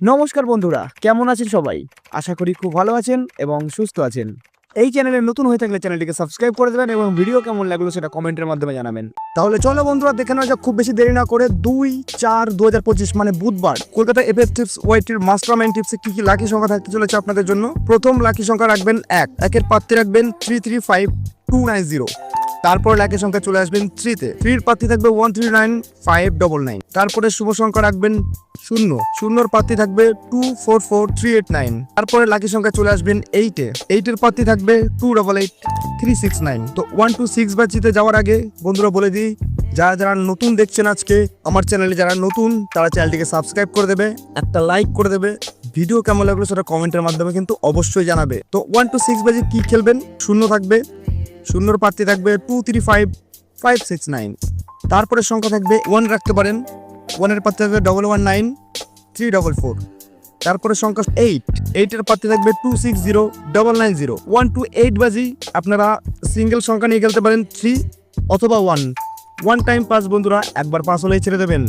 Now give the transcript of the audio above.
নমস্কার বন্ধুরা, কেমন আছেন সবাই? আশা করি খুব ভালো আছেন এবং সুস্থ আছেন। এই চ্যানেলে নতুন হয়ে থাকলে চ্যানেলটিকে সাবস্ক্রাইব করে দেবেন এবং ভিডিও কেমন লাগলো সেটা কমেন্টের মাধ্যমে জানাবেন। তাহলে চলো বন্ধুরা, দেখে নেওয়া যাক খুব বেশি দেরি না করে 2/4/2025 মানে বুধবার কলকাতা এফএফ টিপস ওয়াইটির মাস্টার মাইন্ড টিপসে কি কি লাকি সংখ্যা থাকতে চলেছে আপনাদের জন্য। প্রথম লাকি সংখ্যা রাখবেন 1, একের পাত্রে রাখবেন 335290। তারপর লাকি সংখ্যা চলে আসবেন 3-তে, 3-এর পাত্তি থাকবে 139599। তারপরে শুভ সংখ্যা রাখবেন 0, 0-এর পাত্তি থাকবে 244389। তারপরে লাকি সংখ্যা চলে আসবেন 8-এ, 8-এর পাত্তি থাকবে 288369। তো 1 to 6 বাজিতে যাওয়ার আগে বন্ধুরা বলে দিই, যারা যারা নতুন দেখছেন আজকে আমার চ্যানেলে, যারা নতুন তারা চ্যানেলটিকে সাবস্ক্রাইব করে দেবে, একটা লাইক করে দেবে, ভিডিও কেমন লাগলো সেটা কমেন্টের মাধ্যমে কিন্তু অবশ্যই জানাবে। তো 1 to 6 বাজে কি খেলবেন? 0 থাকবে, 0-এর পাত্তি থাকবে 235569। তারপরে সংখ্যা থাকবে 1 রাখতে পারেন, 1-এর পাত্তি থাকবে 119344। তারপরে সংখ্যা 8, 8-এর পাত্তি থাকবে 260990। 1 to 8 বাজি আপনারা সিঙ্গেল সংখ্যা নিয়ে খেলতে পারেন 3 অথবা 1 টাইম পাস। বন্ধুরা একবার পাস হলেই ছেড়ে দেবেন।